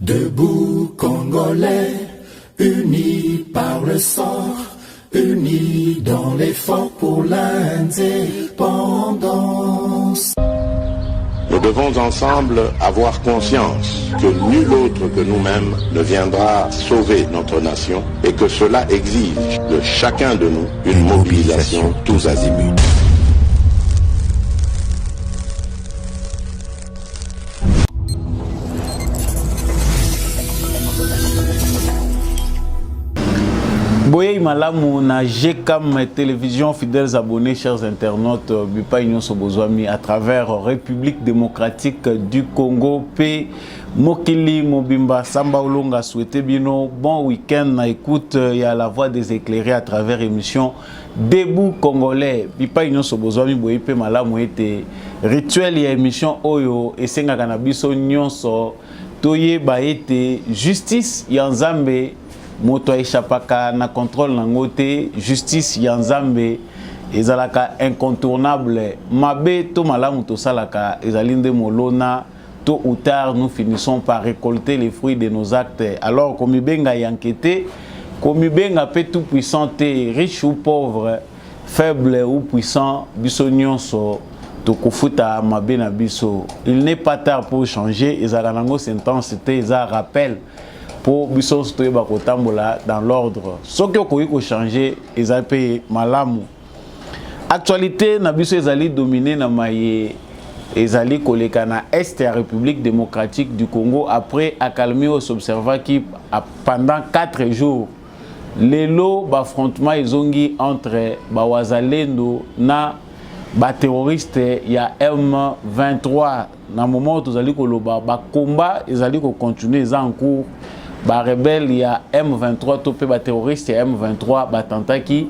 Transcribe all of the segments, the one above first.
Debout Congolais, unis par le sang, unis dans l'effort pour l'indépendance. Nous devons ensemble avoir conscience que nul autre que nous-mêmes ne viendra sauver notre nation et que cela exige de chacun de nous une mobilisation tous azimuts. Boye malamu na GCAM télévision, fidèles abonnés, chers internautes, Bipa Union Sobozwami à travers République démocratique du Congo, P. Mokili Mobimba Samba Olonga souhaité bino bon week-end na écoute y a la voix des éclairés à travers émission Debout Congolais. Bipa Union Sobozwami boye pe malamu ete rituel y a émission Oyo et senga kanabiso nyonso toye ba ete justice yanzambe moto échappaka na contrôle nangote justice yanzambe ezalaka incontournable mabe to malamu to salaka ezalinde molona tôt ou tard nous finissons par récolter les fruits de nos actes. Alors comme benga yankete comme benga pe tout puissant riche ou pauvre faible ou puissant biso nyonso to kofuta mabe na biso. Il n'est pas tard pour changer ezala nango sentence c'était un rappel pour biso stoyeba kotambola dans l'ordre. Ce qui ko changer ezapé malamu. Actualité na biso ezali dominé na maye ezali koleka na est ya République démocratique du Congo après accalmie aux observateurs qui pendant 4 jours lelo baffrontement ezongi entre bawazalendo na ba terroriste ya M23 na moment où tozali koloba ba combat ezali ko continuer en cours. Ba rebelle ya M23 topé ba terroriste ya M23 batanta qui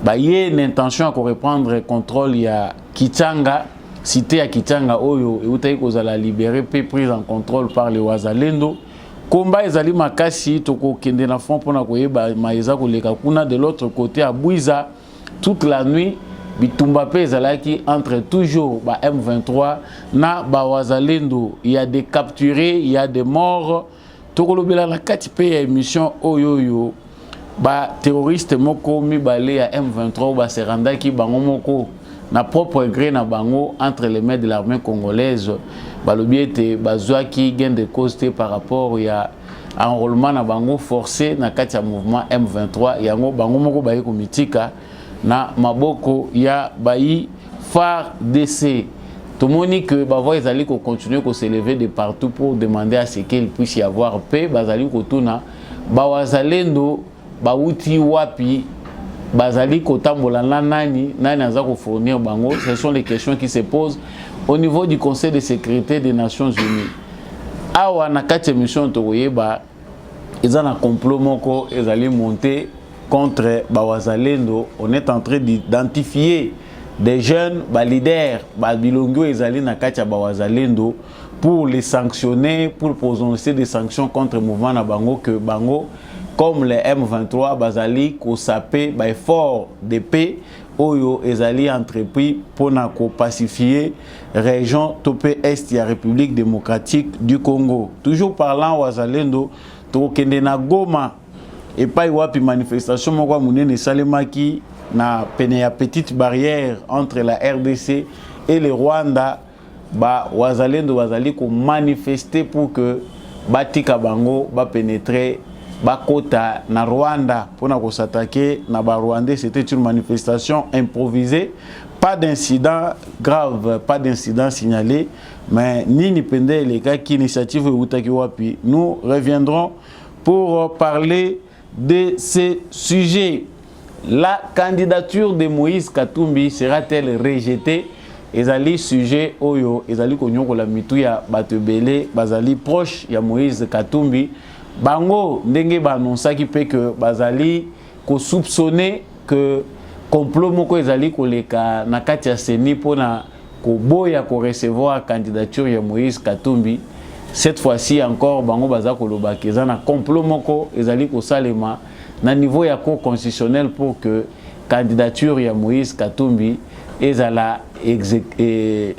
ba yé une intention à reprendre contrôle ya Kichanga cité ya Kichanga oyo et utayi kozala libérer pe prise en contrôle par les wazalendo combat ezali makasi toko kende na front pona koyeba maeza koleka kuna de l'autre côté à Bouiza toute la nuit bitumba pe ezalaki entre toujours ba M23 na ba wazalendo il y a des capturés il y a des morts. Tokolobela la kati pe ya émission oyoyo ba terroriste moko mibale ya M23 ba serandaki bango moko na propre gré na bango entre les mains de l'armée congolaise balobi ete bazwaki gain de cause par rapport ya enrôlement na bango forcé na kati ya mouvement M23 yango bango moko baye komitika na maboko ya bayi FARDC. Tout le monde que bavo ezali ko continuer ko s'élever de partout pour demander à ce qu'il puisse y avoir paix bazali ko tuna bawazalendo bauti wapi bazali ko tambola nani aza ko fournir bango. Ce sont les questions qui se posent au niveau du Conseil de sécurité des Nations Unies. Awa na kati émission to yeba ezana complot moko ezali monter contre bawazalendo. On est en train d'identifier des jeunes leaders bilongo ezali na kati ya bawazalendo pour les sanctionner, pour prononcer des sanctions contre le mouvement na bango que bango comme les M23 bazali ko sapé ba effort de paix oyo ezali entrepris pour na ko pacifier région topé est ya République démocratique du Congo. Toujours parlant wazalendo to kende na Goma et pas wapi manifestation moko munene salemaki na pene ya petite barrière entre la RDC et le Rwanda ba wazalendo wazali ko manifester pour que batika bango ba pénétrer ba kota na Rwanda pour na ko s'attaquer na ba Rwandais. C'était une manifestation improvisée, pas d'incident grave, pas d'incident signalé, mais ni pende les cas qui initiative utaki wapi. Nous reviendrons pour parler de ces sujets. La candidature de Moïse Katumbi sera-t-elle rejetée? Ezali sujet oyo ezali konyoko la mitu ya batebele bazali proche ya Moïse Katumbi bango ndenge ba annonsaki pe que bazali ko soupçonner que complot moko ezali koleka na kati ya seni pona ko boya ko recevoir candidature ya Moïse Katumbi. Cette fois-ci encore bango baza koloba keza na complot moko ezali ko salema na niveau ya cour constitutionnel pour que candidature ya Moïse Katumbi ezala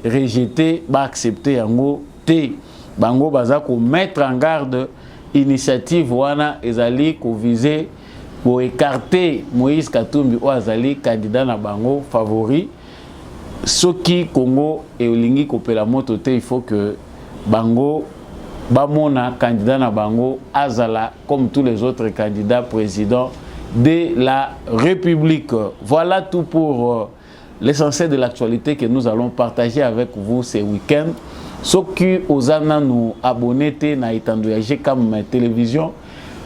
rejeté ba accepter yango te bango baza ko mettre en garde initiative wana ezali ko viser pour écarter Moïse Katumbi ou azali candidat na bango favori. Soki Congo et olingi kopela moto te, il faut que bango bamona candidat na bango azala comme tous les autres candidats présidents de la République. Voilà tout pour l'essentiel de l'actualité que nous allons partager avec vous ce week-end. Ceux qui osana nous abonner na itandoyaje comme télévision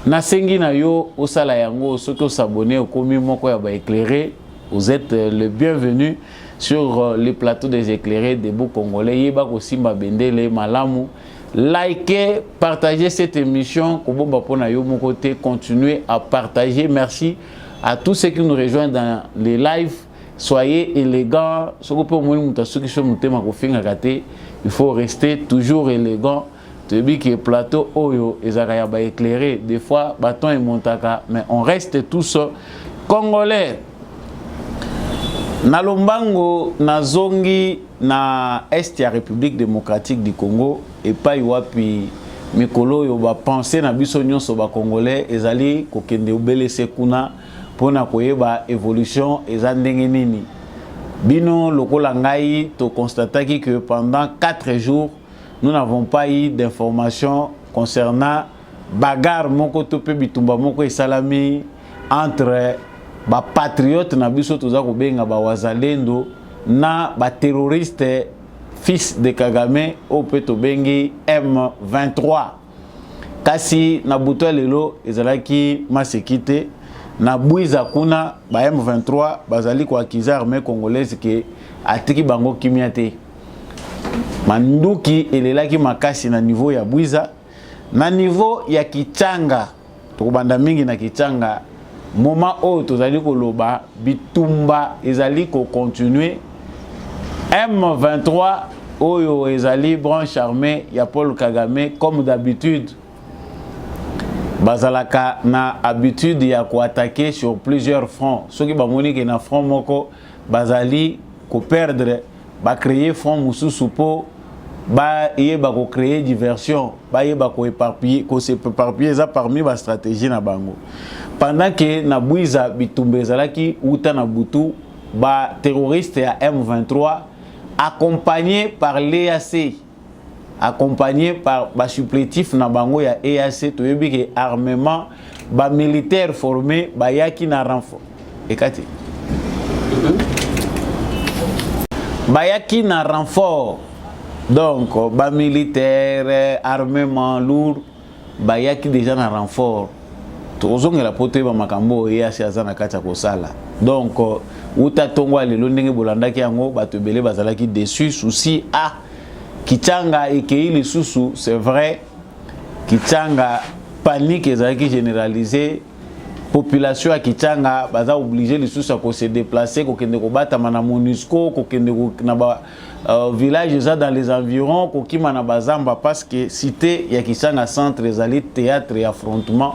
na sengi na yo osala yango, ceux qui s'abonner au komi moko ya ba éclairé, vous êtes le bienvenu sur les plateaux des éclairés des beaux Congolais. Yeba ko simba bendele malamu. Likez, partagez cette émission. Kobomba pona yo mon côté, continuez à partager. Merci à tous ceux qui nous rejoignent dans les lives. Soyez élégants. Il faut rester toujours élégant. Tu dis que plateau oyo ezakaya ba éclairé. Des fois bâton et montaka, mais on reste tous congolais. Na lombango na zongi na est ya République démocratique du Congo et pas wapi mikolo yo ba penser na biso nyonso ba congolais ezali ko kende obelese kuna pona koyeba évolution eza ndenge nini. Bino lokola ngai to constataki que pendant 4 jours nous n'avons pas eu d'informations concernant bagarre moko to pe bitumba moko esalami entre ba patriote na biso toza ko benga ba wazalendo na ba terroriste fils de Kagame o pe to bengi M23. Kasi na buto lelo ezalaki masekite na buiza kuna ba M23 bazali ko akiza armée congolaise ke atiki bango kimiate. Manduki elelaki makasi na niveau ya buiza na niveau ya Kichanga to banda mingi na Kichanga. Moment où tozali koloba bitumba ezali ko continuer. M23 oyo ezali branche armée ya Paul Kagame comme d'habitude bazalaka na habitude ya ko attaquer sur plusieurs fronts. Soki ba moni ke na front moko bazali ko perdre ba créer front mususu po ba yeba ko créer diversion, ba yeba ko éparpiller, ko se éparpiller ça parmi ba stratégie na bango. Pendant que na buiza bitumbe zalaki uta na butu ba terroriste ya M23 accompagné par l'EAC, accompagné par ba supplétif na bango ya EAC, to yebi ke armement ba militaire formé ba yaki na renfort ekati ba yaki na renfort. Donc ba militaire armement lourd ba yaki déjà na renfort. Tozongela poto ba makambo EAC azana kati ko sala. Donc uta tongwa lelo ndenge bolandaki yango bato belé bazalaki déçu souci a Kichanga ekei le susu, c'est vrai. Kichanga panique ezalaki généralisée. Population à Kichanga baza obligé les susu à se déplacer ko kende ko bata mana MONUSCO ko kende ko na ba village dans les environs ko kima na bazamba parce que cité ya Kichanga centre ezali théâtre et affrontement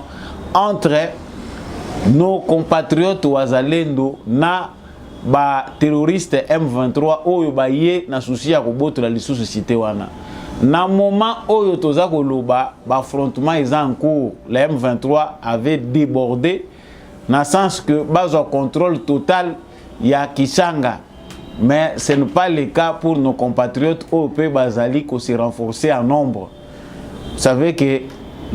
entre nos compatriotes wazalendo na ba terroriste M23 oyo ba ye na souci ya koboto la lisusu cité wana. Na moment oyo toza koloba ba affrontement est en cours, la M23 avait débordé na sens que bazo contrôle total ya Kichanga. Mais ce n'est pas le cas pour nos compatriotes au pays bazali qui se renforcer en nombre. Vous savez que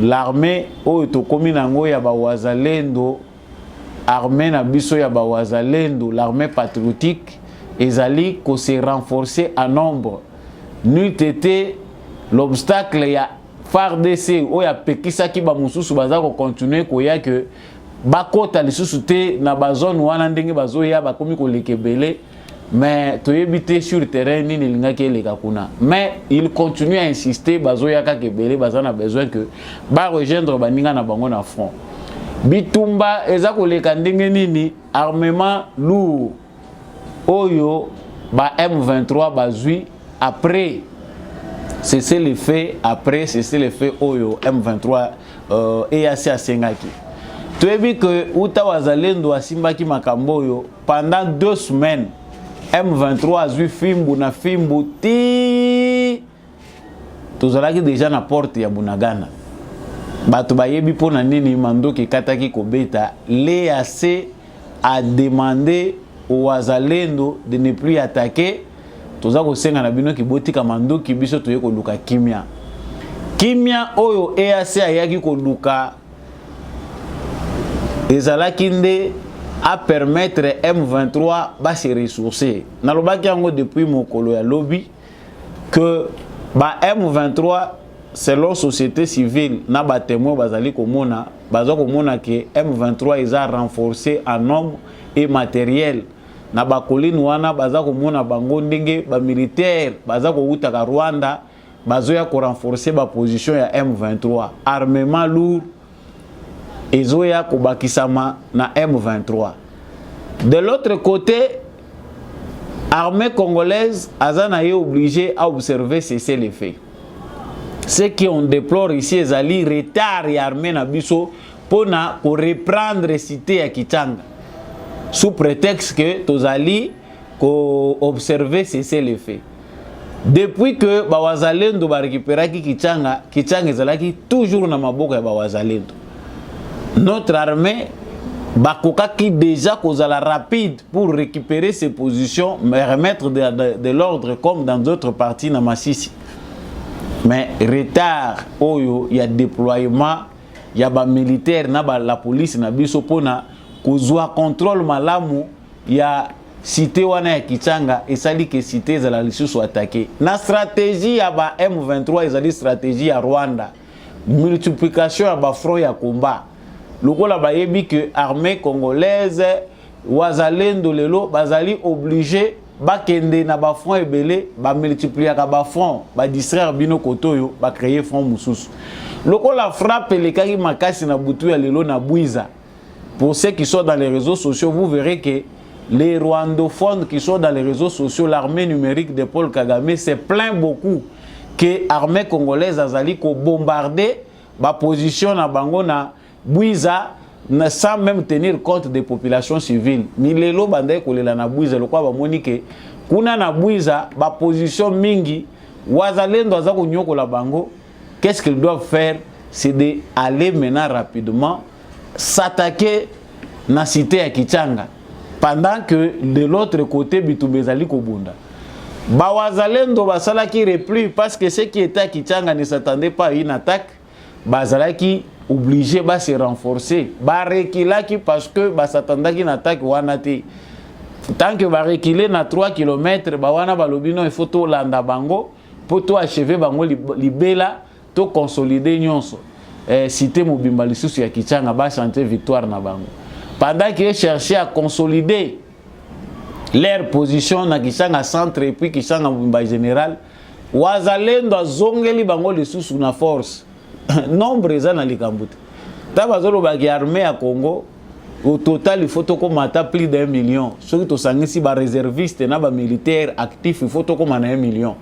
l'armée oyo to kominango ya ba wazalendo, armée na biso ya ba wazalendo, l'armée patriotique ezali ko se renforcer en nombre. N'eût été l'obstacle ya FARDC oyo apekisa ki ba mususu baza ko continuer ko ya que bakota lisusu te na ba zone wana ndenge bazo ya ba komi ko lekebele. Mais toyebite sur le terrain ni lingaki eleka kuna. Mais il continue à insister bazo ya ka kebele bazana besoin que ba rejoindre baninga na bango na front. Bitumba eza koleka ndenge nini armement lourd oyo ba M23 bazui après c'est le fait après c'est le fait oyo M23 EAC asengaki. Toyebi que uta wazalendo asimbaki makambo oyo pendant 2 semaines. M23 azui fimbu na fimbu ti tozalaki déjà na porte ya Bunagana. bato bayebi pona nini mandoki kataki kobeta. L'EAC a demandé aux Wazalendo de ne plus attaquer. Toza ko senga na bino ki botika mandoki biso toye ko luka kimia. Kimia oyo EAC ayaki ko luka ezalaki nde à permettre M23 ba se ressourcer. Nalobaki yango depuis mokolo ya lobby que ba M23 selon société civile na ba témoin bazali komona que M23 eza renforcé en nombre et matériel. Na ba colline wana baza komona bango ndenge ba militaire baza ko utaka Rwanda bazoya ko renforcer ba position ya M23, armement lourd ezoya ko bakisama na M23. De l'autre côté, armée congolaise azana est obligée à observer cesser les faits. Ce qu'on déplore ici ezali retard et armée na biso pona ko reprendre cité ya Kichanga sous prétexte que tozali ko observer cesser les faits. Depuis que Bawazalendo ba récupéraki Kichanga ezalaki toujours na maboko ya Bawazalendo. Notre armée bakokaki déjà kozala rapide pour récupérer ses positions, mais remettre de l'ordre comme dans d'autres parties na Masisi. Mais retard oyo ya déploiement ya ba militaire na ba la police na biso pona kozwa contrôle malamu ya cité wana ya Kichanga esali ke cité za la lisusu attaquer. Na stratégie ya ba M23 ezali stratégie ya Rwanda. Multiplication ya ba front ya combat. Lokola bayebi que armée congolaise Wazalendo lelo bazali obligé bakende na ba front ebele ba multiplier ka ba front ba distraire bino kotoyo ba créer front mususu. Lokola frappe le kaki makasi na butu ya lelo na Bwiza. Pour ceux qui sont dans les réseaux sociaux, vous verrez que les rwandophones qui sont dans les réseaux sociaux, l'armée numérique de Paul Kagame se plaint beaucoup que l'armée congolaise azali ko bombarder ba position na bango na Bwiza sans même tenir compte des populations civiles. Milelo bandai kolela na Bwiza lokwa ba monike kuna na Bwiza ba position mingi Wazalendo azako nyoko la bango. Qu'est-ce qu'ils doivent faire? C'est d'aller maintenant rapidement s'attaquer na cité ya Kichanga pendant que de l'autre côté Bitumbezali Kobunda. Bawazalendo basalaki repli parce que ceux qui étaient à Kichanga ne s'attendaient pas à une attaque. Bazalaki obligé de se renforcer. Barekilaki parce que s'attendait à une attaque wanate. Tant que barekile na 3 km, bawana balobino il faut to landa bango pour to achever bango libela to consolider nyonso. Cité Mobimba lisusu ya Kichanga ba chanter victoire na bango. Pendant qu'ils cherchaient à consolider leur position na Kichanga centre et puis Kichanga Mobimba général, Wazalendo zongeli bango lisusu na force. Nombre eza na likambuta. Tabazolo baki armée à Congo au total il faut to komata plus d'1 million. Ceux qui to sangisi ba réserviste na ba militaire actif il faut to komana 1 million.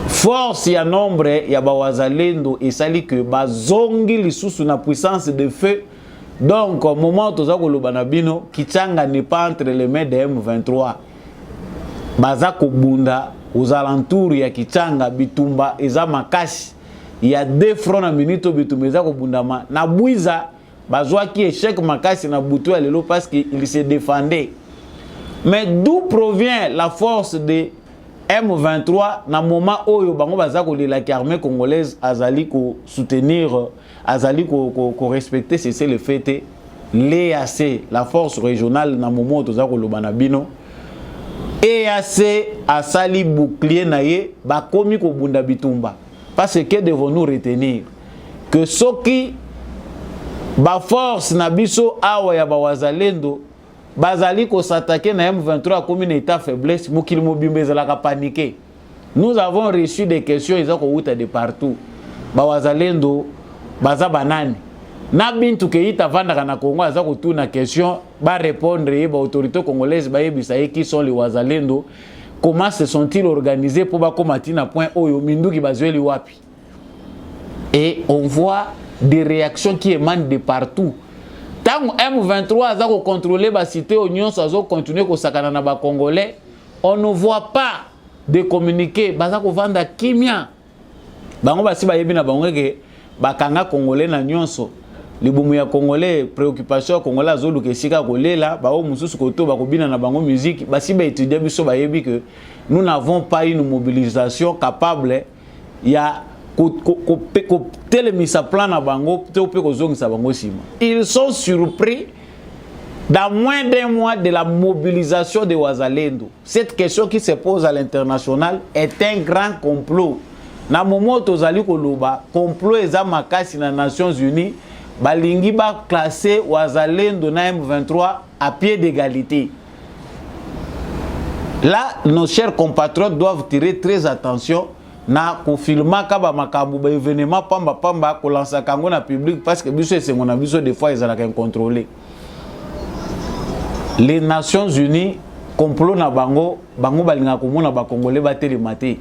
Force ya nombre ya ba Wazalendo esali que bazongi lisusu na puissance de feu. Donc au moment où tozako lobana bino Kichanga n'est pas entre les mains de M23. Bazako bunda aux alentours ya Kichanga bitumba eza makasi. Il y a 2 fronts na minute bitumba eza ko bundama na Bwiza bazwa ki échec makasi na butu ya lelo parce qu'il se défendait. Mais d'où provient la force de M23 na moment oyo bango bazako lela ki armée congolaise azali ko soutenir azali ko respecter c'est le fait l'EAC la force régionale na moment tozako lobana bino EAC asali bouclier na ye bakomi ko bunda bitumba. Parce que devons-nous retenir que soki ba force na biso awa ya Bawazalendo bazali ko s'attaquer na M23 comme une état faiblesse mokili mobimba ezalaka paniquer. Nous avons reçu des questions ezako uta de partout. Bawazalendo baza banani na bintu ke ita vanda na Congo azako tuna question ba répondre ba autorité congolaise ba yebisa qui sont les Wazalendo. Comment se sont-ils organisés pour combattre à point oyo minduki bazweli wapi? Et on voit des réactions qui émanent de partout. Tant M23 a contrôlé la cité Union, ça a continué à sakana na ba Congolais. On ne voit pas de communiquer. Bazako vanda kimia. Bango basi ba yebi na bango ke bakanga congolais na nyonso libumu ya congolais préoccupation congolais azolu ke sika kolela ba o mususu koto ba kobina na bango musique basi ba étudier biso ba yebi que nous n'avons pas une mobilisation capable ya ko telemisa plan na bango te pe ko zongisa bango sima. Ils sont surpris dans moins d'un mois de la mobilisation de Wazalendo. Cette question qui se pose à l'international est un grand complot. Na moment tozali koloba complot eza makasi na Nations Unies balingi ba classer Wazalendo na M23 à pied d'égalité. Là, nos chers compatriotes doivent tirer très attention na confirmer kaba makambu ba événement pamba ko lancer kango na public parce que biso c'est mon abiso des fois ils ont incontrôlé. Les Nations Unies complot na bango balinga komona ba congolais ba télématé.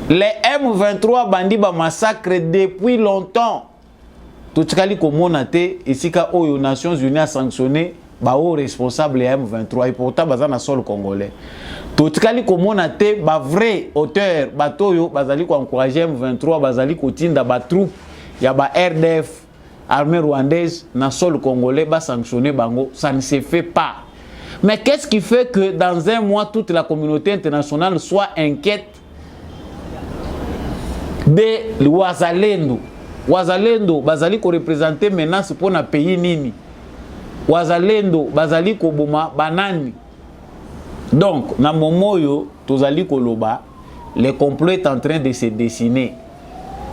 Les M23 bandi ba massacre depuis longtemps. Tout kali komona te esika oyo Nations Unies a sanctionné ba o responsable ya M23 et pourtant baza na sol congolais. Tout kali komona te ba vrai auteur batoyo bazali ko encourager M23 bazali ko tinda ba troupe ya ba RDF armée rwandaise na sol congolais ba sanctionner bango, ça ne se fait pas. Mais qu'est-ce qui fait que dans un mois toute la communauté internationale soit inquiète de Wazalendo? Wazalendo bazali ko représenter menace pour na pays nini? Wazalendo bazali ko boma banani? Donc na momoyo tozali ko loba, le complot est en train de se dessiner.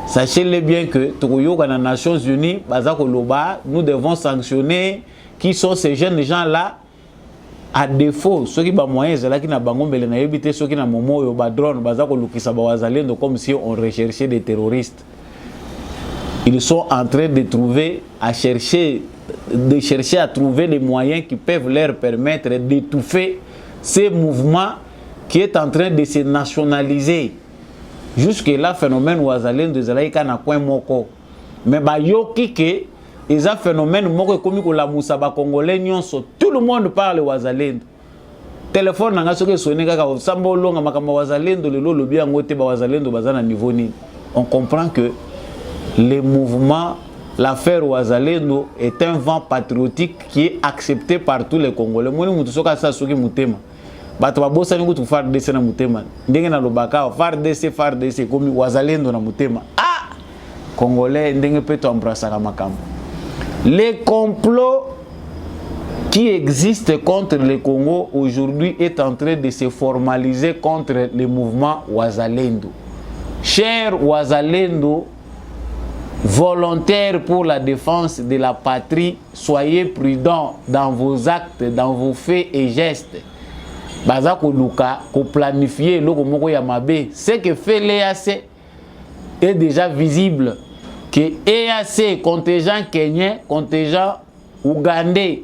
Sachez-le bien que Tokoyoka na Nations Unies bazako loba, nous devons sanctionner qui sont ces jeunes gens là. À défaut, ceux qui ont moyens, c'est là qui n'a pas de na éviter ceux qui n'a momo ba drone bazako lukisa ba Wazalendo comme si on recherchait des terroristes. Ils sont en train de trouver à chercher à trouver des moyens qui peuvent leur permettre d'étouffer ces mouvements qui est en train de se nationaliser. Jusque là phénomène Wazalendo zalaika na coin moko. Mais ba yoki ke ils ont phénomène moko comme ko la musa ba congolais nyonso tout le monde parle Wazalendo. Téléphone nanga soki sonné kaka sambo longa makamba Wazalendo lelo lobi ngote ba Wazalendo bazana niveau ni. On comprend que le mouvement, l'affaire Wazalendo est un vent patriotique qui est accepté par tous les Congolais. Moi mutu soka sa soki mutema. Bato babosa ningu tu FARDC na mutema. Ndenge na lobaka FARDC komi Wazalendo na mutema. Ah! Congolais ndenge peto embrasser makambo. Les complots qui existent contre le Congo aujourd'hui est en train de se formaliser contre le mouvement Wazalendo. Cher Wazalendo, volontaires pour la défense de la patrie, soyez prudents dans vos actes, dans vos faits et gestes. Bazako luka, ko planifier loko moko ya mabe. Ce que fait l'EAC est déjà visible. Que EAC, contingent kenyan, contingent ougandais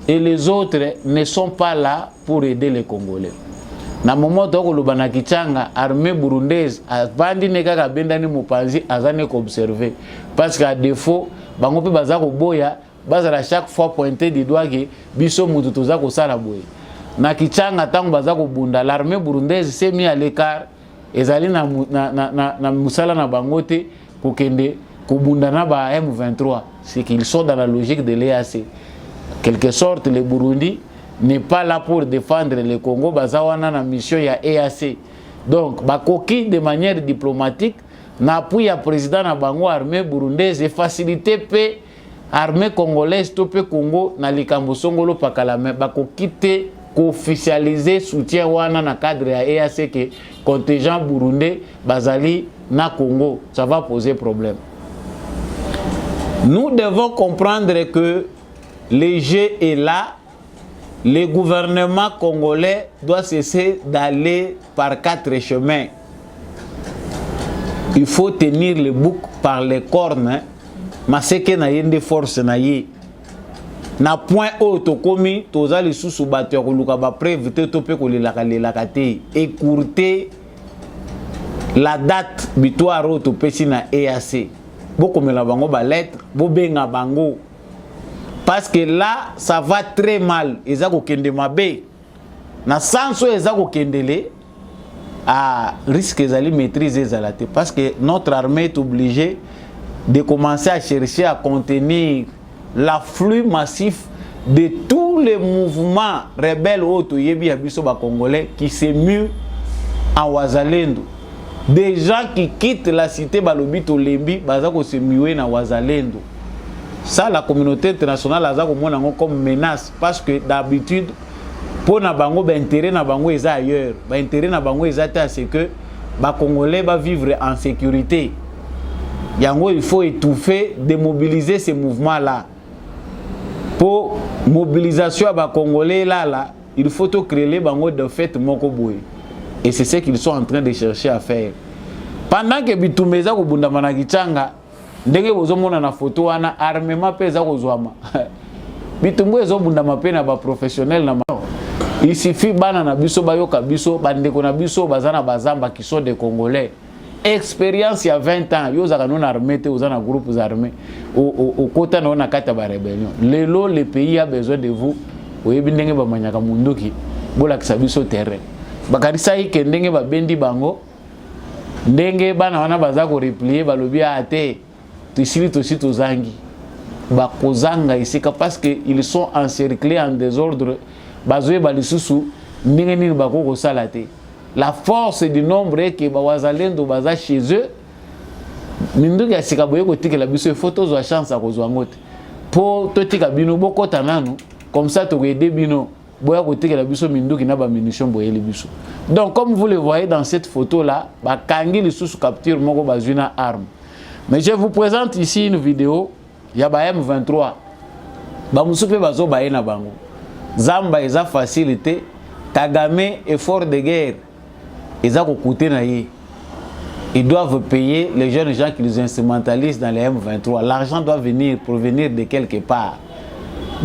et les autres ne sont pas là pour aider les Congolais. Na moment toko lubana kichanga armée burundaise bandi nekaka bendani mopanzi azane ko observer parce qu'à défaut bango pe bazako boya bazala chaque fois pointer du doigt que biso mutu toza ko sala boye na kichanga tango bazako bunda l'armée burundaise s'est mis à l'écart ezali na musala na bangote kokende kobunda na ba M23, c'est qu'ils sont dans la logique de l'EAC. Quelque sorte le Burundi n'est pas là pour défendre le Congo, bazawana na mission ya EAC. Donc bakoki de manière diplomatique n'appuie à président na bango armée burundaise et faciliter pe armée congolaise topé Congo na likambo songolo pakala mais bakoki te officialiser soutien wana na cadre ya EAC que contingent burundais bazali na Congo, ça va poser problème. Nous devons comprendre que le jeu est là. Le gouvernement congolais doit cesser d'aller par 4 chemins. Il faut tenir le bouc par les cornes. Mais c'est que na yende force na ye. Na point haut to komi toza le sous batteur ko luka ba préviter to pe ko le lakate écourter la date butoir to pesi na EAC. Beaucoup me la bango ba lettre, bo benga bango. Parce que là, ça va très mal. Ezako kende mabe. Na sanso ezako kendele à risque ezali maîtriser ezalate parce que notre armée est obligée de commencer à chercher à contenir l'afflux massif de tous les mouvements rebelles congolais qui s'émuent en Wazalendo. Des gens qui quittent la cité Balobito Lembi, bazako se muer na Wazalendo. Ça, la communauté internationale a comme menace parce que d'habitude, pour na bango, intérêt na bango est ailleurs. Intérêt na bango est c'est que les Congolais va vivre en sécurité. Yango, il faut étouffer, démobiliser ces mouvements-là. Pour mobilisation à Congolais là, il faut tout créer les bango de fait Mokoboué. Et c'est ce qu'ils sont en train de chercher à faire. Pendant que Bitumeza ko bundamana kichanga, ndenge bozomona na photo wana armement peza ko zwama. Bitumbu ezo bundama pe na ba professionnel na il suffit bana na biso bayoka biso bandeko na biso bazana bazamba qui sont des Congolais. Expérience il y a 20 ans, yo zaka non armé te aux groupes armés au kota na kata ba rébellion. Le pays a besoin de vous. Oyebi ndenge ba manyaka munduki bola kisabiso terrain. Bakarisa ke ndenge ba bendi bango ndenge bana wana baza ko replier balobi ate tisili tosi tozangi bakozanga ici parce que ils sont encerclés en désordre bazoe balisusu ndenge nini bakoko salate. La force du nombre est que Wazalendo baza chez eux. Minduki ya sikaboye ko tikela biso photos wa chance à kozwa ngote. Po to tika bino boko tananu comme ça to aider bino boya ko tikela biso minduki na ba munition boyeli biso. Donc comme vous le voyez dans cette photo là, ba kangi li sous capture moko bazuna arme. Mais je vous présente ici une vidéo ya ba M23. Ba musupe bazo baye na bango. Zamba eza facilité, Kagame effort de guerre. Ils doivent payer les jeunes gens qui les instrumentalisent dans les M23. L'argent doit provenir de quelque part.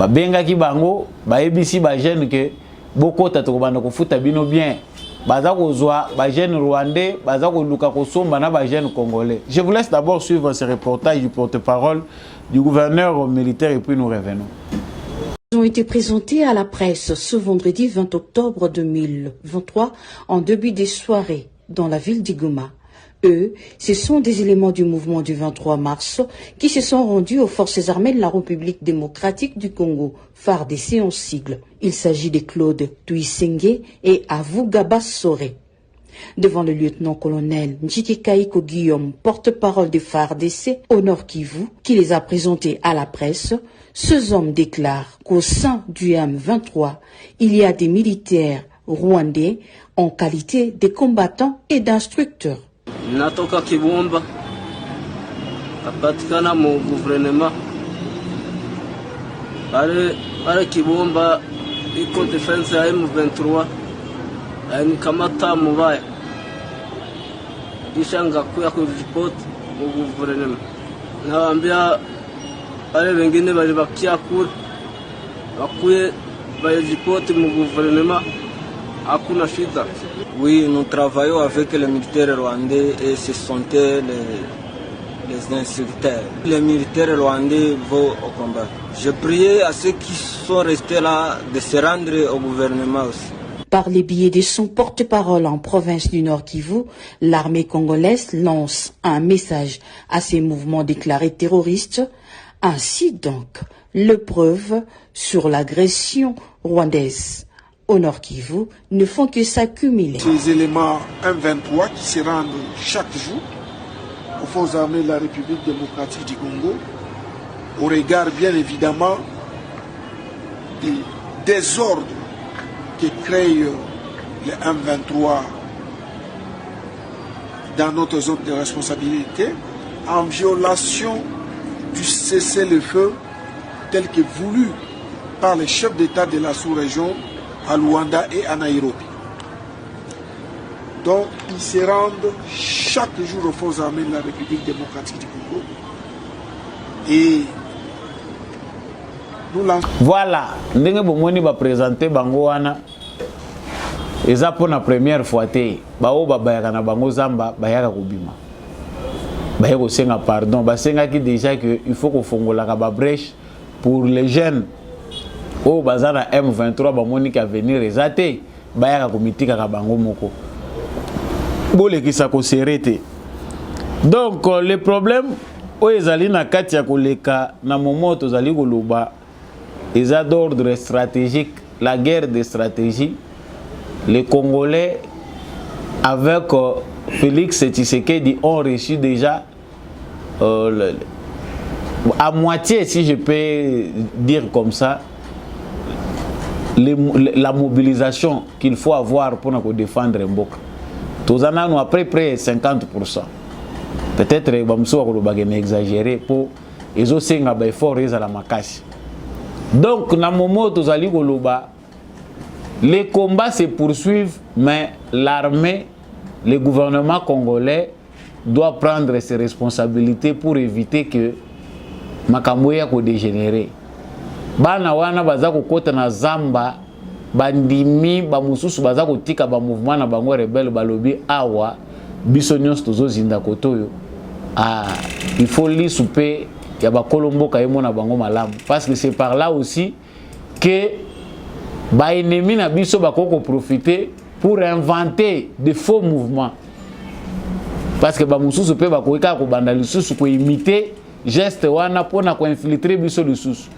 Benga ki bango, ebisi ba jeune que beaucoup tatokobanda ko futa bino bien. Baza ko zwa ba jeune rwandais, baza ko luka ko somba na ba jeune congolais. Je vous laisse d'abord suivre ce reportage du porte-parole du gouverneur militaire et puis nous revenons. Ont été présentés à la presse ce vendredi 20 octobre 2023 en début de soirée dans la ville d'Igoma. Eux, ce sont des éléments du mouvement du 23 mars qui se sont rendus aux forces armées de la République démocratique du Congo, FARDC en sigle. Il s'agit de Claude Tuisenge et Avugaba Sore. Devant le lieutenant-colonel Njiki Kaiko Guillaume, porte-parole de FARDC au Nord Kivu, qui les a présentés à la presse, ce homme déclare qu'au sein du M23, il y a des militaires rwandais en qualité de combattants et d'instructeurs. Natoka Kibumba, kapatikana mu gouvernement. Pale Kibumba, iko defense ya M23, ni kamata mubaya. Dishanga kuya kuripoti mu gouvernement. Naambia pale wengine balibakia kule bakuye baliripoti mu gouvernement, hakuna shida. Oui, nous travaillons avec les militaires rwandais et ce sont les instructeurs. Les militaires rwandais vont au combat. Je priais à ceux qui sont restés là de se rendre au gouvernement aussi. Par les billets de son porte-parole en province du Nord Kivu, l'armée congolaise lance un message à ces mouvements déclarés terroristes. Ainsi donc, les preuves sur l'agression rwandaise au Nord Kivu ne font que s'accumuler. Ces éléments M23 qui se rendent chaque jour aux forces armées de la République démocratique du Congo, au regard bien évidemment des désordres que créent les M23 dans notre zone de responsabilité, en violation du cessez-le-feu tel que voulu par les chefs d'État de la sous-région à Luanda et à Nairobi. Donc, ils se rendent chaque jour aux forces armées de la République démocratique du Congo. Et nous lançons. Voilà, ndenge bomoni ba présenter bango wana. Eza pour la première fois te, bao babayaka na bango zamba bayaka kobima. Bayako senga pardon, basenga ki déjà que il faut qu'on fongola ka ba brèche pour les jeunes. Oh bazana M23 bamoni ka venir ezate bayaka komitika ka bango moko. Bole ki sa ko serete. Donc le problème ezali na kati ya koleka na moment tozali koloba eza d'ordre stratégique, la guerre de stratégie. Les Congolais avec Félix Tshisekedi ont reçu déjà à moitié, si je peux dire comme ça, la mobilisation qu'il faut avoir pour nous défendre Mboka. Tous en avons à peu près 50%. Peut-être que nous avons exagéré pour les autres efforts à la makasi. Donc, dans le moment où nous allons les combats se poursuivent, mais l'armée, le gouvernement congolais doit prendre ses responsabilités pour éviter que Makamboya ko dégénérer. Bana wana baza ko kota na zamba bandimi ba mususu baza ko tika ba mouvement na bango rebelle balobi awa biso nyonso tozozinda kotoyo. Il faut li souper ya ba kolombo kayemo na bango malamu parce que c'est par là aussi que ba ennemi na biso ba ko profiter pour inventer de faux mouvements. Parce que ba mususu pe ba ko ika ko banda lisusu ko imiter geste wana pona ko infiltrer biso lisusu.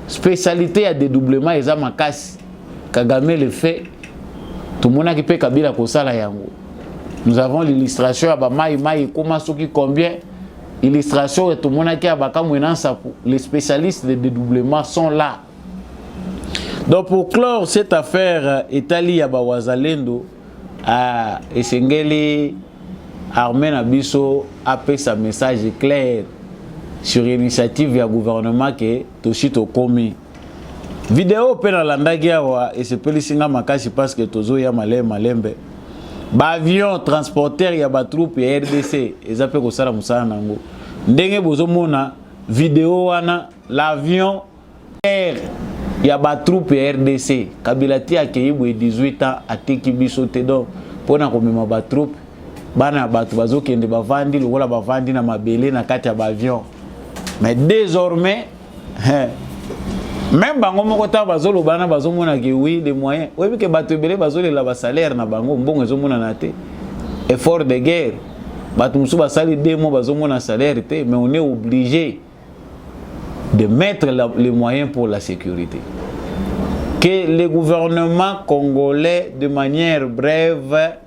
Spécialité à dédoublement eza makasi. Kagame le fait. Tout le monde qui peut Kabila ko sala yango. Nous avons l'illustration à Bamaï Maï comment soki combien illustration et tout le monde qui a bakamwena sapu. Les spécialistes de dédoublement sont là. Donc pour clore cette affaire Etali ya Wazalendo à Esengeli Armée Nabiso a fait sa message clair sur l'initiative du gouvernement que Toshito Komi. Vidéo pena landagia wa et se pelisinga makasi parce que tozo ya malembe. Ba avion transporteur ya ba troupe ya RDC ezape ko sala musala nango. Ndenge bozomona vidéo wana l'avion air ya ba troupe ya RDC Kabilati akeyibwe 18 ans ateki biso te donc pona komema ba troupe bana batu bazokende bavandi lokola bavandi na mabele na kati ya ba avion. Mais désormais, même bango moko ta bazolo bana bazomona ke oui des moyens. Oui que bato belé bazole la ba salaire na bango mbongo ezomona na te. Effort de guerre. Bato musu ba sali 2 mois bazomona salaire te, mais on est obligé de mettre les moyens pour la sécurité. Que le gouvernement congolais de manière brève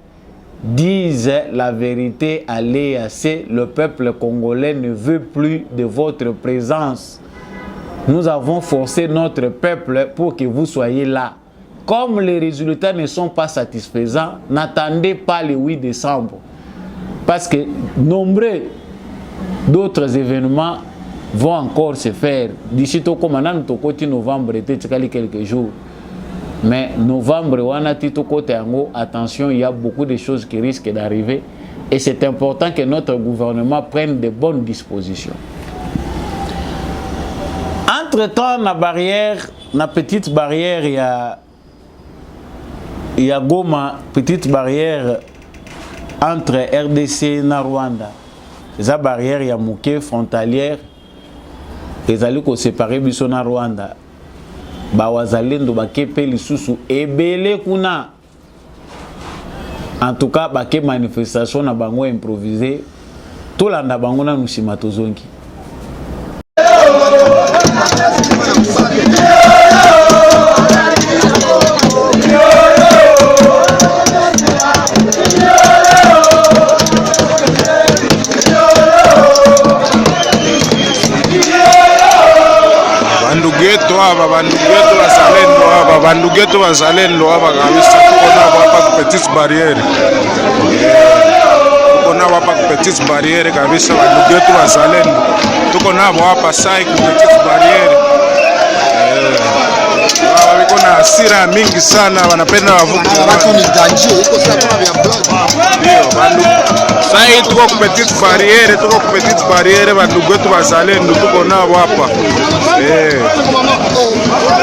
disent la vérité à l'EAC, le peuple congolais ne veut plus de votre présence. Nous avons forcé notre peuple pour que vous soyez là. Comme les résultats ne sont pas satisfaisants, n'attendez pas le 8 décembre. Parce que nombreux d'autres événements vont encore se faire. D'ici au côté novembre, quelques jours. Mais novembre, attention, il y a beaucoup de choses qui risquent d'arriver. Et c'est important que notre gouvernement prenne de bonnes dispositions. Entre-temps, la petite barrière, il y a Goma, petite barrière entre RDC et Rwanda. La barrière, il y a Mouké, frontalière. Les alliés qui séparent Bissona Rwanda. Bawazalendo bakepe lisusu ebele kuna. En tout cas, bake manifestation na bango improvisé. Tout landa bango na nusima tozongi. Bandugeto bazalendo aba kabisa tukona hapa petite barrière. Tukona hapa petite barrière kabisa bandugeto bazalendo. Tukona hapa sai petite barrière. Wako na hasira mingi sana wanapenda wavuke. Watu ni danger iko sana vya blood. Ndio bandu. Sai tuko petite barrière bandugeto bazalendo tukona hapa.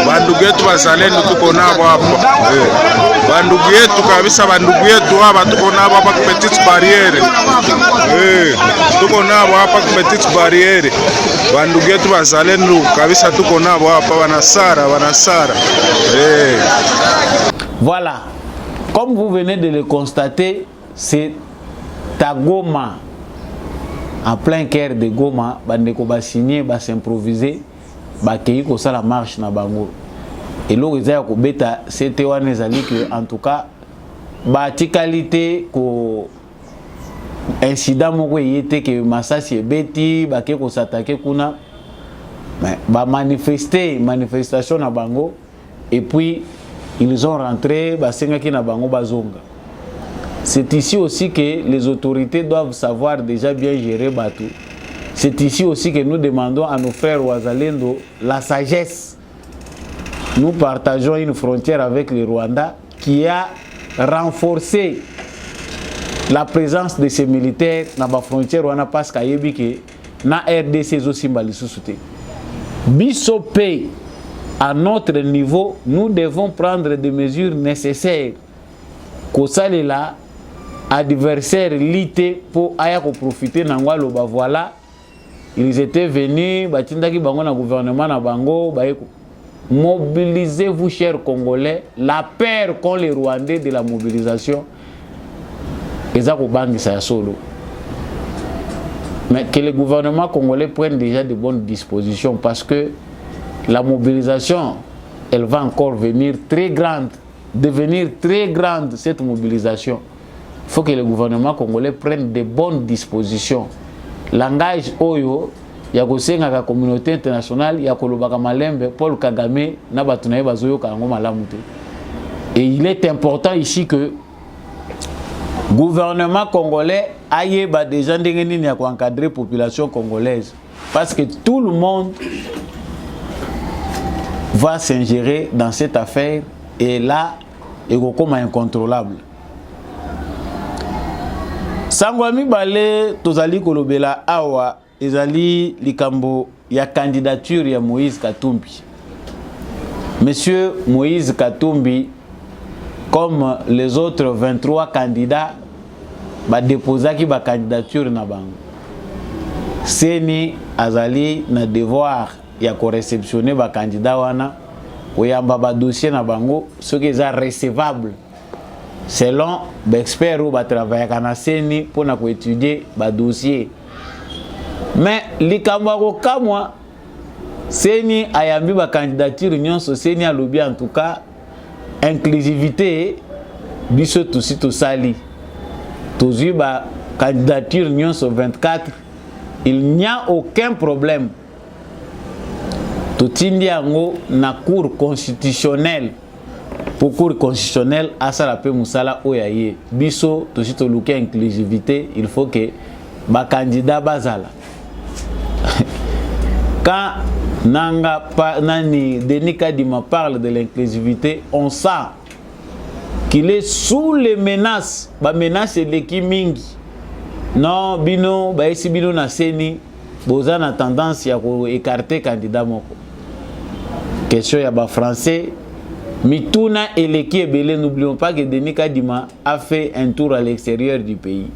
Bandugu yetu bazalendo tuko nabo hapa. Bandugu yetu kabisa, bandugu yetu hapa tuko nabo hapa ku petite barrière. Tuko nabo hapa ku petite barrière. Bandugu yetu bazalendo kabisa tuko nabo hapa wanasara. Voilà. Comme vous venez de le constater, c'est à Goma en plein cœur de Goma, bandeko ba signer, ba s'improviser, ba kei ko ça la marche na bango. Et là ils a ko beta c'était wana ezali que en tout cas ba tikalité ko incident moko yete que Masasi ebeti ba ke ko s'attaquer kuna mais ba manifestation na bango et puis ils ont rentré ba senga ki na bango bazonga. C'est ici aussi que les autorités doivent savoir déjà bien gérer Batou. C'est ici aussi que nous demandons à nos frères Ouazalendo la sagesse. Nous partageons une frontière avec le Rwanda qui a renforcé la présence de ces militaires dans la frontière Rwanda parce qu'il y a na RDC aussi mbalisouté. Bissopé à notre niveau, nous devons prendre des mesures nécessaires. Kosale là adversaire lité pour aya ko profiter nangwa loba voilà ils étaient venus batindaki bango na gouvernement na bango ba mobilisez-vous chers Congolais, la peur qu'ont les Rwandais de la mobilisation eza ko bangisa solo. Mais que le gouvernement congolais prenne déjà de bonnes dispositions parce que la mobilisation elle va encore venir très grande, devenir très grande cette mobilisation. Il faut que le gouvernement congolais prenne de bonnes dispositions. Langage oyo ya kosenga ka communauté internationale ya kolobaka malembe Paul Kagame na batu na bazoyo ka ngo malamu te. Et il est important ici que le gouvernement congolais aille déjà ndenge nini ya ko encadrer population congolaise parce que tout le monde va s'ingérer dans cette affaire et là il est comme incontrôlable. Sangwami Balé, tozali kolobela awa, ezali likambo ya candidature ya Moïse Katumbi. Monsieur Moïse Katumbi, comme les autres 23 candidats, ba déposaki ba candidature na bango. Seni azali na devoir ya ko réceptionner ba candidat wana, oyamba ba dossier na bango, ce qui est recevable. Selon l'expert ou va travailler à Seni pour étudier le dossier. Mais les Kamaro Kamwa, Seni a yambi ba candidature union Seni a lobby en tout cas inclusivité biso tout to sali. Tozu ba candidature union 24, il n'y a aucun problème. Totindi yango na cour constitutionnelle. Pour cour constitutionnel, à ça la paix Moussala Oyaye. Biso, tout suite au inclusivité, il faut que ba candidat bazala. Quand Nanga Nani Denis Kadima parle de l'inclusivité, on sent qu'il est sous les menaces. Ba menace de l'équipe Mingi. Non, bino, ba esi bino na seni, bozan a tendance à écarter candidat moko. Question ya ba français. Mituna et l'équipe Belé, n'oublions pas que Denis Kadima a fait un tour à l'extérieur du pays.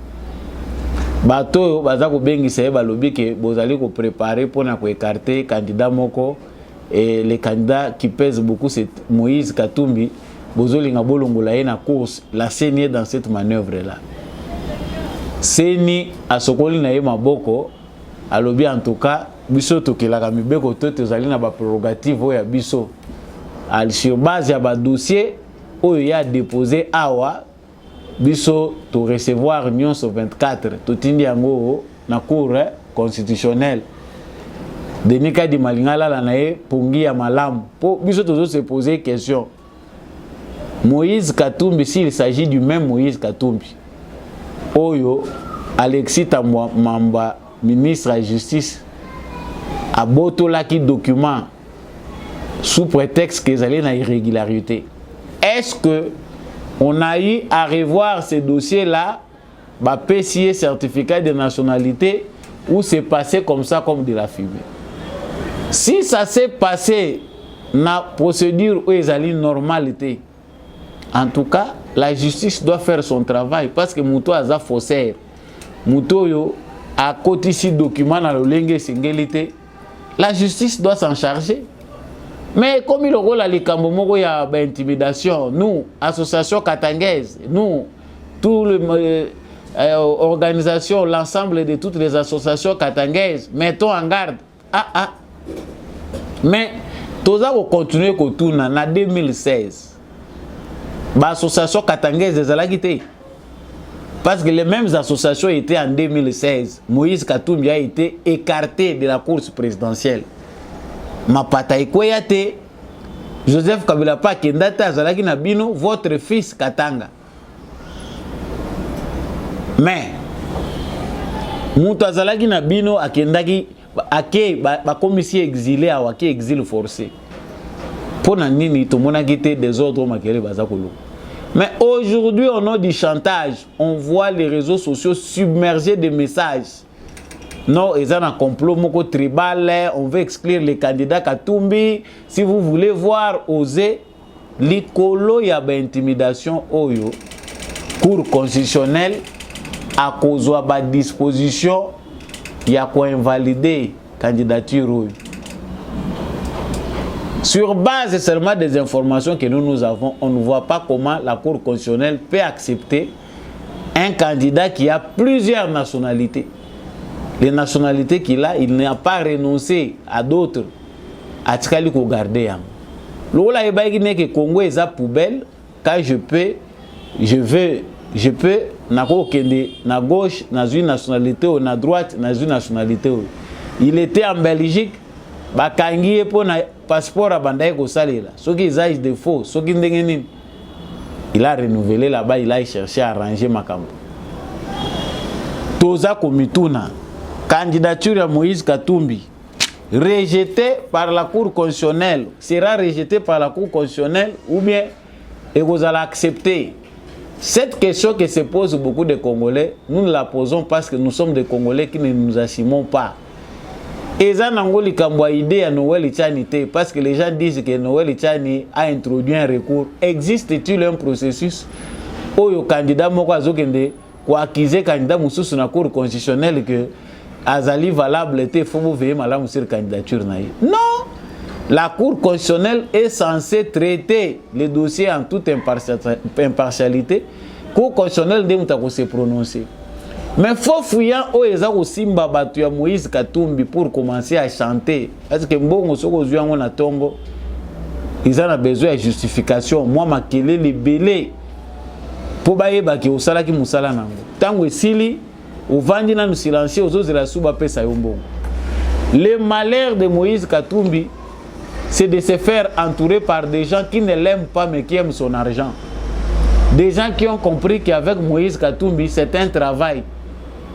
Bato, bazako bengi seye balobi que vous allez vous préparer pour écarter candidat moko et les candidats qui pèsent beaucoup c'est Moïse Katumbi. Bozolinga bolongola na course la CENI dans cette manœuvre là. CENI a sokoli na ye maboko alobi en tout cas biso tokelaka mibeko to tozali na ba prérogative ya biso. Sur base ya ba dossier oyo ya déposé awa biso to recevoir union 24 to tindi yango na cour constitutionnelle Denis Kadima lingala la nae pongi ya malamu po biso tozo se poser question. Moïse Katumbi, s'il s'agit du même Moïse Katumbi oyo Alexis Mamba ministre de la justice a botolaki document sous prétexte qu'ils allaient dans l'irrégularité. Est-ce que on a eu à revoir ces dossiers-là, bah, PCA certificat de nationalité, ou c'est passé comme ça, comme de la fumée? Si ça s'est passé dans la procédure où ils allaient normalité, en tout cas, la justice doit faire son travail parce que Mouto a za faussaire. Mouto yo a côté ici document dans le lingue singélité. La justice doit s'en charger. Mais comme il rôle à l'Ikambo, il y a l'intimidation. Nous, association katangaise, nous, organisation, l'ensemble de toutes les associations katangaises, mettons en garde. Mais tout ça va continuer à tourner en 2016. L'association katangaise des Alagité. Parce que les mêmes associations étaient en 2016. Moïse Katumbi a été écarté de la course présidentielle. Mapata Ikoyate, Joseph Kabila pa Kendata Zalaki Nabino, votre fils Katanga. Mais, Mouta Zalaki Nabino a Kendaki, ake ba commissaire exilé à wake exil forcé. Pour nani tout le monde a quitté des ordres makele bazakolo. Mais aujourd'hui, au nom du chantage, on voit les réseaux sociaux submergés de messages. Non, ils ont un complot moko tribal, on veut exclure les candidats Katumbi. Si vous voulez voir oser, l'icolo y a intimidation oyo, cour constitutionnelle, à cause de la disposition, il y a quoi invalider candidature oyo. Sur base seulement des informations que nous avons, on ne voit pas comment la Cour constitutionnelle peut accepter un candidat qui a plusieurs nationalités. Les nationalités qu'il a, il n'a pas renoncé à d'autres. À Tchali ko garder. Lola ebaïne que Congo est à poubelle, quand je peux, nako kende na gauche, na une nationalité ou na droite, na une nationalité. Il était en Belgique. Bakangi pour na passeport à bandaye ko salela. Ce qui est de faux, ce qui ndengeni. Il a renouvelé là-bas, il a cherché à arranger Makambo. Toza Komituna, candidature à Moïse Katumbi, rejetée par la Cour constitutionnelle, sera rejetée par la Cour constitutionnelle ou bien et vous allez accepter. Cette question que se posent beaucoup de Congolais, nous ne la posons parce que nous sommes des Congolais qui ne nous assumons pas. Et ça n'a pas idée à Noël Itchanité parce que les gens disent que Noël Itchani a introduit un recours. Existe-t-il un processus où le candidat Mokazokende ou acquisé candidat Moussous sur la Cour constitutionnelle que Azali valable était faut vous veiller madame sur candidature naïe. Non, la Cour constitutionnelle est censée traiter les dossiers en toute impartialité. Cour constitutionnelle doit se prononcer. Mais il faut fouiller au Simba Batuya Moïse Katumbi pour commencer à chanter. Parce que Mbongo Soko Zuyango na Tongo, ils ont besoin de justification. Moi, ma kele les belé. Pour bailler baki au salaki musala nango. Tango esili, au vandina nous silencier aux autres de la souba pesa yombo. Le malheur de Moïse Katumbi, c'est de se faire entourer par des gens qui ne l'aiment pas mais qui aiment son argent. Des gens qui ont compris qu'avec Moïse Katumbi, c'est un travail.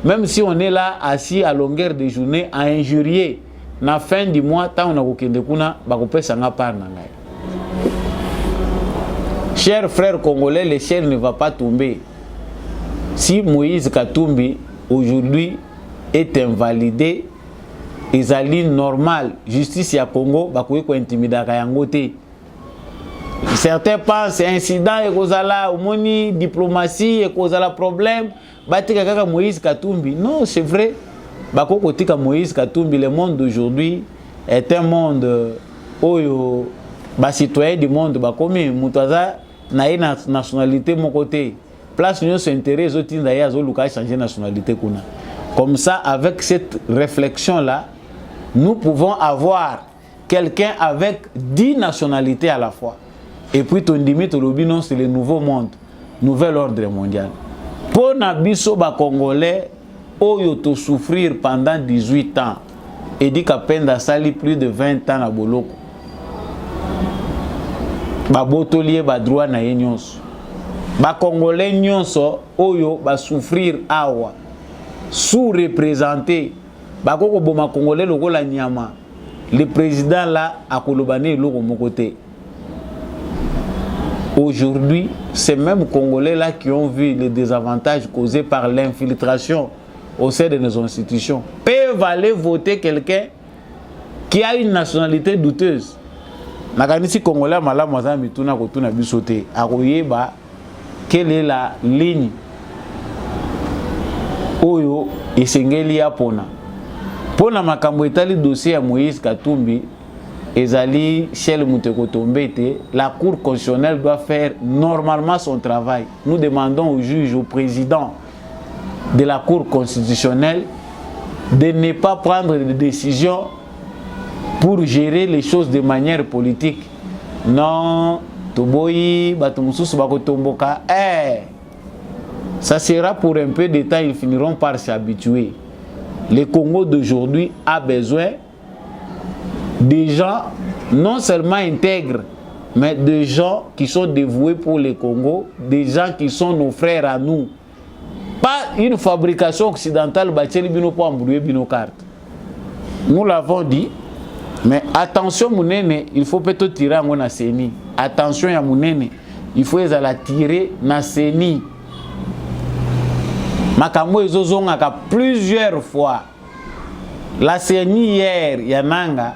Même si on est là assis à longueur de journée à injurier, na fin du mois, tant on a kokende kuna, bakope sanga par nangai. Chers frères congolais, le ciel ne va pas tomber. Si Moïse Katumbi aujourd'hui est invalidé, ezali normal, justice ya Congo, bakoye ko intimida kayango te. Certains pensent c'est incident et kozala omoni diplomatie et kozala problème. Batika kaka Moïse Katumbi. Non, c'est vrai. Bakoko tika Moïse Katumbi, le monde d'aujourd'hui est un monde oyo ba citoyen du monde ba komi mutaza na une nationalité mon côté. Place nous s'intéresse au tinda ya zo luka changer nationalité kuna. Comme ça avec cette réflexion là, nous pouvons avoir quelqu'un avec 10 nationalités à la fois. Et puis ton limite au lobino c'est le nouveau monde, nouvel ordre mondial. Pour Nabiso ba Congolais, oyo to souffrir pendant 18 ans et dit qu'à peine da sali plus de 20 ans à Boloko. Ba botolier ba droit na yenyonso. Ba Congolais nyonso oyo ba souffrir awa. Sous-représenté. Ba koko boma Congolais lokola nyama. Le président là a kolobane loko mokote. Aujourd'hui, ces mêmes Congolais-là qui ont vu les désavantages causés par l'infiltration au sein de nos institutions peuvent aller voter quelqu'un qui a une nationalité douteuse. Nakanisi Congolais malamu aza mituna kotuna bisote akoyeba quelle est la ligne oyo esengeli ya pona makambo etali dossier ya Moïse Katumbi. Ezali Shel Mouteko Tombete, la Cour constitutionnelle doit faire normalement son travail. Nous demandons au juge, au président, de la Cour constitutionnelle de ne pas prendre des décisions pour gérer les choses de manière politique. Non, Toboyi, Batumususu Bakotomboka, ça sera pour un peu de temps, ils finiront par s'habituer. Le Congo d'aujourd'hui a besoin des gens non seulement intègres, mais des gens qui sont dévoués pour le Congo, des gens qui sont nos frères à nous. Pas une fabrication occidentale, nous l'avons dit, mais attention Mounene, il faut peut-être tirer à mon Seni. Attention à Mounene, il faut la tirer na Seni. Makambo ezozonga plusieurs fois. La Seni hier, Yananga,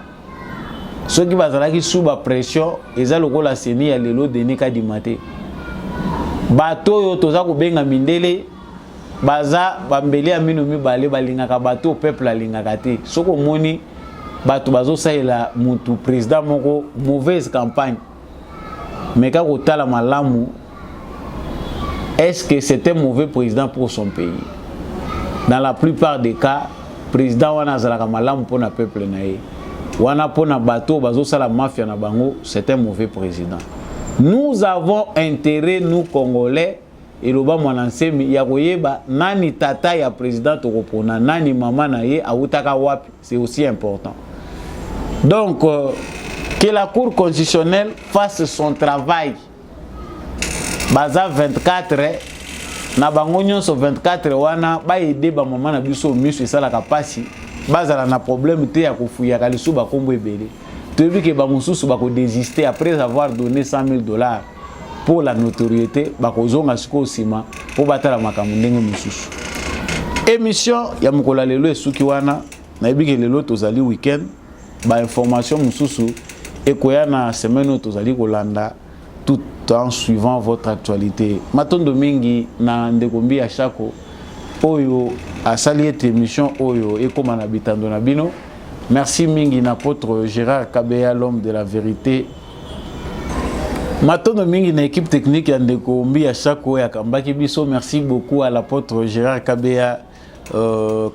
ceux qui bazalaki sous la pression, ils ont la Seni ya lelo denika di maté. Bato yo toza ko benga mindele. Baza bambeli amino mibale balingaka bato au peuple alingaka te soko moni bato bazo saela mutu président moko mauvaise campagne mais ka kotala malamu est-ce que c'était un mauvais président pour son pays? Dans la plupart des cas président wana zalaka malamu pour na peuple na ye wana pona bato bazo sala mafia na bango, c'est un mauvais président. Nous avons intérêt, nous Congolais, et loba mwanansemi ya koyeba nani tata ya président tokopona nani mama na ye autaka wapi, c'est aussi important. Donc que la Cour constitutionnelle fasse son travail. Baza 24 na bango nyonso 24 wana ba aider ba mama na biso miso esala kapasi bazala na problème te ya kofuya kalisu ba kombo ebele. Toyebi ke ba mususu ba ko désister après avoir donné $100,000 pour la notoriété, bakozonga siko sima pour batala makambo ndenge misusu. Émission ya mukola lelo esuki wana na ebike lelo tozali weekend ba information mususu ekoya na semaine tozali kolanda tout en suivant votre actualité. Matondo mingi na ndekombi ya chako oyo asali ete émission oyo ekoma na bitando na bino. Merci mingi na apôtre Gérard Kabeya, l'homme de la vérité. Matondo mingi na équipe technique ya ndekombi ya chako ya kambaki biso. Merci beaucoup à l'apôtre Gérard Kabeya,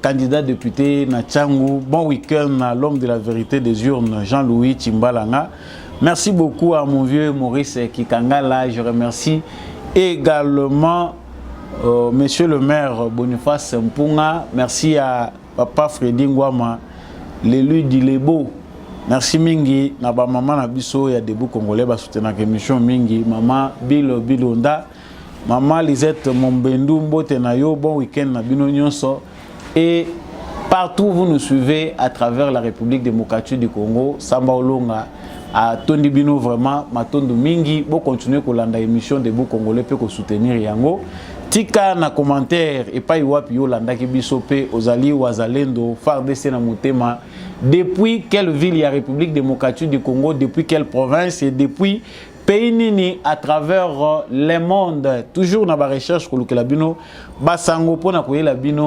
candidat député na Tchangou. Bon week-end à l'homme de la vérité des urnes, Jean-Louis Chimbalanga. Merci beaucoup à mon vieux Maurice Kikangala. Je remercie également monsieur le maire Boniface Mpunga. Merci à papa Freddy Ngwama, l'élu d'Ilebo. Merci mingi na ba maman na biso ya Debout Congolais ba soutenir émission mingi maman Bilo Bilonda, maman Lisette Mombendu mbote na yo, bon week-end na bino nyonso. Et partout où vous nous suivez à travers la République démocratique du Congo, Samba Olonga à Tondi Bino vraiment matondo mingi bo continuer kolanda émission Debout Congolais pe ko soutenir yango. Tika na commentaire et pas iwapi yo landa ki biso pe ozali wazalendo FARDC na motema. Depuis quelle ville y a République démocratique du Congo, depuis quelle province et depuis pays nini à travers le monde. Toujours na ba recherche ko lukela bino basango pona koyela bino.